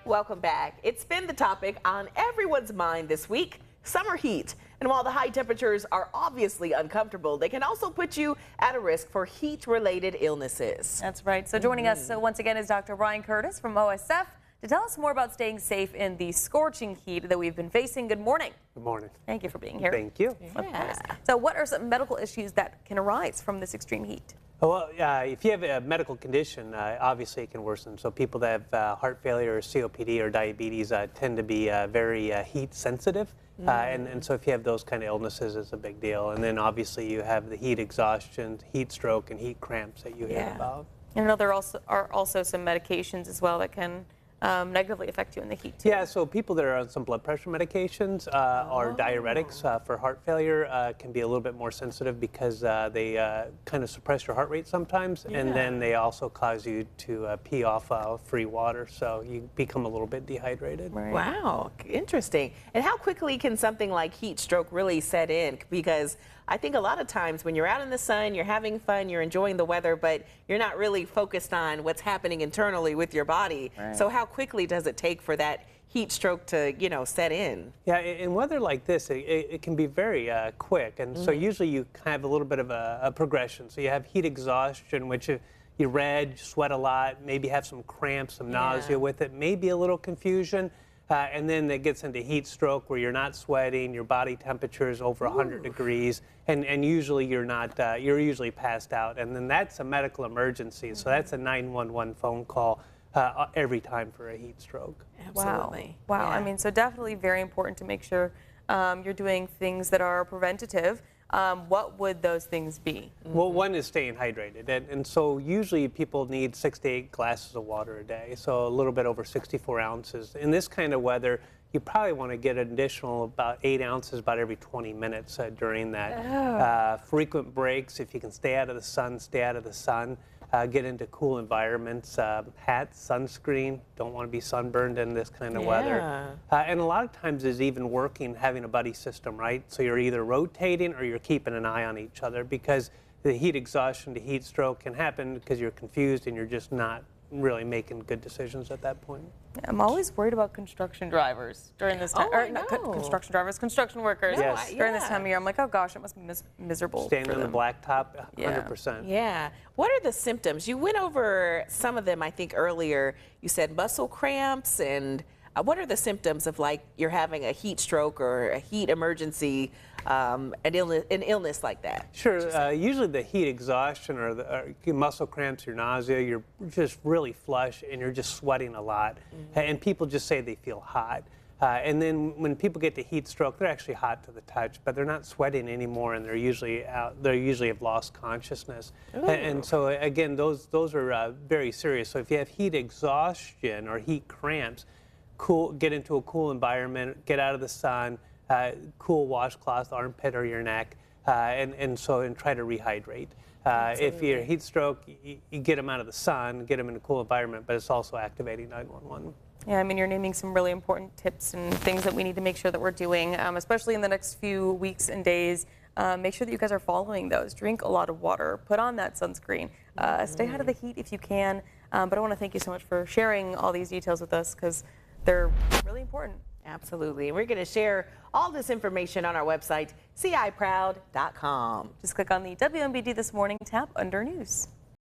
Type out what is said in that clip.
Welcome back. It's been the topic on everyone's mind this week, summer heat. And while the high temperatures are obviously uncomfortable, they can also put you at a risk for heat-related illnesses. That's right. So joining us once again is Dr. Ryan Curtis from OSF to tell us more about staying safe in the scorching heat that we've been facing. Good morning. Good morning. Thank you for being here. Thank you. Yeah. So what are some medical issues that can arise from this extreme heat? Well, if you have a medical condition, obviously it can worsen. So people that have heart failure or COPD or diabetes tend to be very heat sensitive. And so if you have those kind of illnesses, it's a big deal. And then obviously you have the heat exhaustion, heat stroke, and heat cramps that you hear about. I know there are also some medications as well that can negatively affect you in the heat too. Yeah, so people that are on some blood pressure medications or diuretics for heart failure can be a little bit more sensitive because they kind of suppress your heart rate sometimes, and then they also cause you to pee off free water, so you become a little bit dehydrated. Right. Wow, interesting. And how quickly can something like heat stroke really set in? Because I think a lot of times when you're out in the sun, you're having fun, you're enjoying the weather, but you're not really focused on what's happening internally with your body. Right. So how quickly does it take for that heat stroke to, set in? Yeah, in weather like this, it can be very quick, and so usually you have a little bit of a progression. So you have heat exhaustion, which you red, sweat a lot, maybe have some cramps, some nausea with it, maybe a little confusion. And then it gets into heat stroke where you're not sweating, your body temperature is over 100 degrees, and usually you're not, you're usually passed out. And then that's a medical emergency. So that's a 911 phone call every time for a heat stroke. Absolutely. Wow. Yeah. I mean, so definitely very important to make sure you're doing things that are preventative. What would those things be? Well, one is staying hydrated. And so usually people need 6 to 8 glasses of water a day, so a little bit over 64 ounces. In this kind of weather, you probably want to get an additional about 8 ounces about every 20 minutes during that. Frequent breaks, if you can stay out of the sun, stay out of the sun. Get into cool environments, hats, sunscreen, don't want to be sunburned in this kind of weather. And a lot of times is even working, having a buddy system, right? So you're either rotating or you're keeping an eye on each other, because the heat exhaustion to heat stroke can happen because you're confused and you're just not really making good decisions at that point. I'm always worried about construction drivers during this time. I Not know. construction drivers, construction workers. Yes. During this time of year, I'm like, oh gosh, it must be miserable. Standing for on the them. blacktop, 100%. Yeah. What are the symptoms? You went over some of them, I think, earlier. You said muscle cramps, and what are the symptoms of, like, you're having a heat stroke or a heat emergency, an illness like that? Sure. Usually the heat exhaustion or the muscle cramps, your nausea, you're just really flush and you're just sweating a lot. And people just say they feel hot. And then when people get to heat stroke, they're actually hot to the touch, but they're not sweating anymore, and they're usually out. They usually have lost consciousness. And so again, those are very serious. So if you have heat exhaustion or heat cramps, get into a cool environment, get out of the sun, cool washcloth, armpit or your neck, and try to rehydrate. If you're heat stroke, you get them out of the sun, get them in a cool environment, but it's also activating 911. Yeah, I mean, you're naming some really important tips and things that we need to make sure that we're doing, especially in the next few weeks and days. Make sure that you guys are following those. Drink a lot of water. Put on that sunscreen. Stay out of the heat if you can. But I want to thank you so much for sharing all these details with us, because they're really important. Absolutely. And we're going to share all this information on our website, ciproud.com. Just click on the WMBD This Morning tab under News.